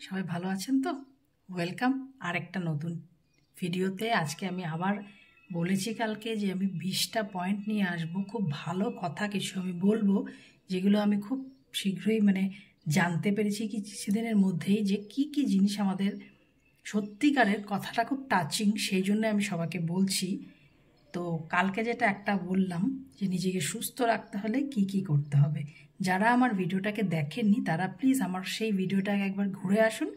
সবাই ভালো আছেন তো? ওয়েলকাম আরেকটা নতুন ভিডিওতে। আজকে আমি আবার বলেছি কালকে যে আমি 20টা পয়েন্ট নিয়ে আসবো, খুব ভালো কথা কিছু আমি বলবো, যেগুলো আমি খুব শীঘ্রই জানতে পেরেছি কিছুদিনের মধ্যেই, যে কি কি জিনিস আমাদের সত্যিকারের কথাটা খুব টাচিং, সেই জন্য আমি সবাইকে বলছি। তো কালকে যেটা একটা বললাম যে নিজেকে সুস্থ রাখতে হলে কি কি করতে হবে, যারা আমার ভিডিওটাকে দেখেননি তারা প্লিজ আমার সেই ভিডিওটাকে একবার ঘুরে আসুন,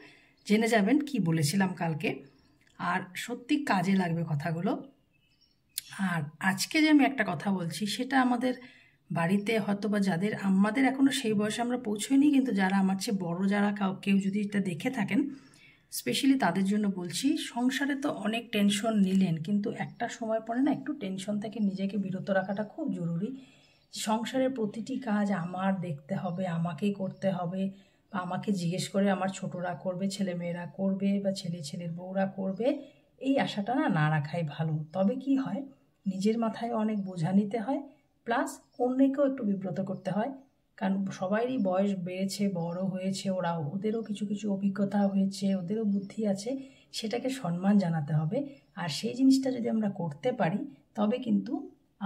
জেনে যাবেন কি বলেছিলাম কালকে, আর সত্যি কাজে লাগবে কথাগুলো। আর আজকে যে আমি একটা কথা বলছি সেটা আমাদের বাড়িতে হয়তো বা যাদের, আমাদের এখনও সেই বয়সে আমরা পৌঁছইনি, কিন্তু যারা আমার চেয়ে বড়, যারা কেউ যদি এটা দেখে থাকেন, স্পেশালি তাদের জন্য বলছি। সংসারে তো অনেক টেনশন নিলেন, কিন্তু একটা সময় পরে না একটু টেনশন থেকে নিজেকে বিরত রাখাটা খুব জরুরি। সংসারের প্রতিটি কাজ আমার দেখতে হবে, আমাকেই করতে হবে, বা আমাকে জিজ্ঞেস করে আমার ছোটরা করবে, ছেলেমেয়েরা করবে, বা ছেলের বউরা করবে, এই আশাটা না রাখাই ভালো। তবে কি হয়, নিজের মাথায় অনেক বোঝা নিতে হয়, প্লাস অন্যকেও একটু বিব্রত করতে হয়, কারণ সবারই বয়স বেড়েছে, বড় হয়েছে, ওদেরও কিছু কিছু অভিজ্ঞতা হয়েছে, ওদেরও বুদ্ধি আছে, সেটাকে সম্মান জানাতে হবে। আর সেই জিনিসটা যদি আমরা করতে পারি তবে কিন্তু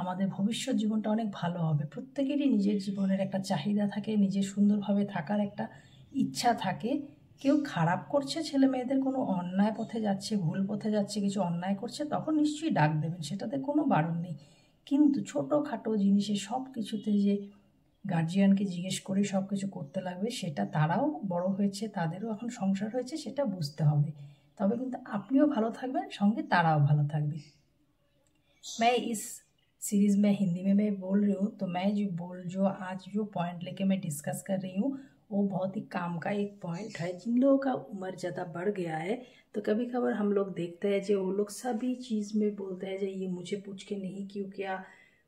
আমাদের ভবিষ্যৎ জীবনটা অনেক ভালো হবে। প্রত্যেকেরই নিজের জীবনের একটা চাহিদা থাকে, নিজের সুন্দরভাবে থাকার একটা ইচ্ছা থাকে। কেউ খারাপ করছে, ছেলে মেয়েদের কোনো অন্যায় পথে যাচ্ছে, ভুল পথে যাচ্ছে, কিছু অন্যায় করছে, তখন নিশ্চয়ই ডাক দেবেন, সেটাতে কোনো বারণ নেই। কিন্তু ছোটোখাটো জিনিসে সব কিছুতে যে গার্জিয়ানকে জিজ্ঞেস করে সব কিছু করতে লাগবে, সেটা তারাও বড় হয়েছে, তাদেরও এখন সংসার হয়েছে, সেটা বুঝতে হবে। তবে কিন্তু আপনিও ভালো থাকবেন, সঙ্গে তারাও ভালো থাকবে। मैं इस सीरीज़ में हिंदी में मैं बोल रही हूँ, तो मैं जो आज जो पॉइंट लेके मैं डिस्कस कर रही हूँ वो बहुत ही काम का एक पॉइंट है। जिन लोगों का उम्र ज़्यादा बढ़ गया है, तो कभी कभार हम लोग देखते हैं जो वो लोग सभी चीज़ में बोलते हैं जो ये मुझे पूछ के नहीं क्यों किया,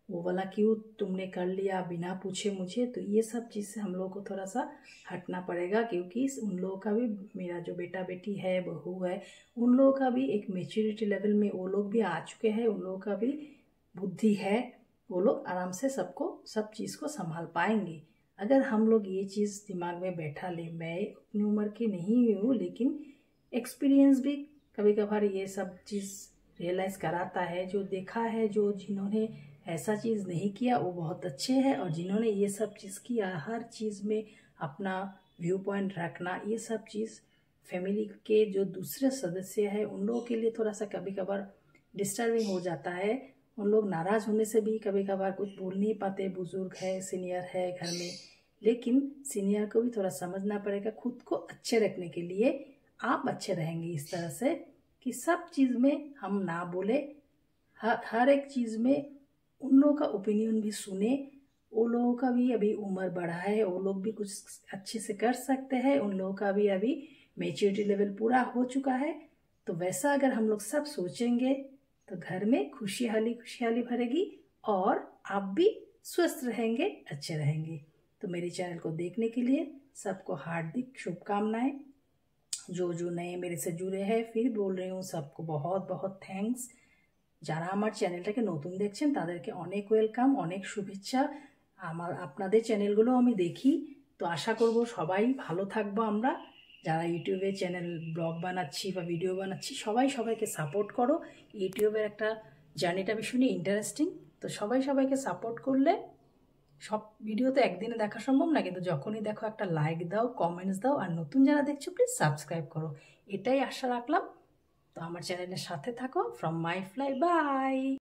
वो वाला क्यों तुमने कर लिया बिना पूछे मुझे। तो ये सब चीज़ से हम लोग को थोड़ा सा हटना पड़ेगा, क्योंकि उन लोगों का भी, मेरा जो बेटा बेटी है, बहू है, उन लोगों का भी एक मेच्योरिटी लेवल में वो लोग भी आ चुके हैं, उन लोगों का भी बुद्धि है, वो लोग आराम से सब चीज़ को संभाल पाएंगे। अगर हम लोग ये चीज़ दिमाग में बैठा ले, मैं अपनी उम्र की नहीं हूँ, लेकिन एक्सपीरियंस भी कभी कभार ये सब चीज़ रियलाइज़ कराता है। जो देखा है, जो जिन्होंने ऐसा चीज़ नहीं किया वो बहुत अच्छे हैं, और जिन्होंने ये सब चीज़ किया, हर चीज़ में अपना व्यू पॉइंट रखना, ये सब चीज़ फैमिली के जो दूसरे सदस्य हैं उन लोगों के लिए थोड़ा सा कभी कभार डिस्टर्बिंग हो जाता है। उन लोग नाराज़ होने से भी कभी कभार कुछ बोल नहीं पाते, बुजुर्ग है, सीनियर है घर में, लेकिन सीनियर को भी थोड़ा समझना पड़ेगा। खुद को अच्छे रखने के लिए आप अच्छे रहेंगे इस तरह से कि सब चीज़ में हम ना बोले, हर एक चीज़ में उन लोगों का ओपिनियन भी सुने। वो लोगों का भी अभी उम्र बढ़ा है, वो लोग भी कुछ अच्छे से कर सकते हैं, उन लोगों का भी अभी मेच्योरिटी लेवल पूरा हो चुका है। तो वैसा अगर हम लोग सब सोचेंगे तो घर में खुशहाली भरेगी, और आप भी स्वस्थ रहेंगे, अच्छे रहेंगे। तो मेरे चैनल को देखने के लिए सबको हार्दिक शुभकामनाएं। जो नए मेरे से जुड़े हैं, फिर बोल रही हूँ, सबको बहुत बहुत थैंक्स। যারা আমার চ্যানেলটাকে নতুন দেখছেন তাদেরকে অনেক ওয়েলকাম, অনেক শুভেচ্ছা। আপনাদের চ্যানেলগুলো আমি দেখি, তো আশা করব সবাই ভালো থাকবো। আমরা যারা ইউটিউবে চ্যানেল, ব্লগ বানাচ্ছি বা ভিডিও বানাচ্ছি, সবাইকে সাপোর্ট করো। ইউটিউবের একটা জার্নিটা ভীষণই ইন্টারেস্টিং, তো সবাইকে সাপোর্ট করলে, সব ভিডিও তো একদিনে দেখা সম্ভব না, কিন্তু যখনই দেখো একটা লাইক দাও, কমেন্টস দাও, আর নতুন যারা দেখছো প্লিজ সাবস্ক্রাইব করো, এটাই আশা রাখলাম। তো আমার চ্যানেলের সাথে থাকো। From my fly, by.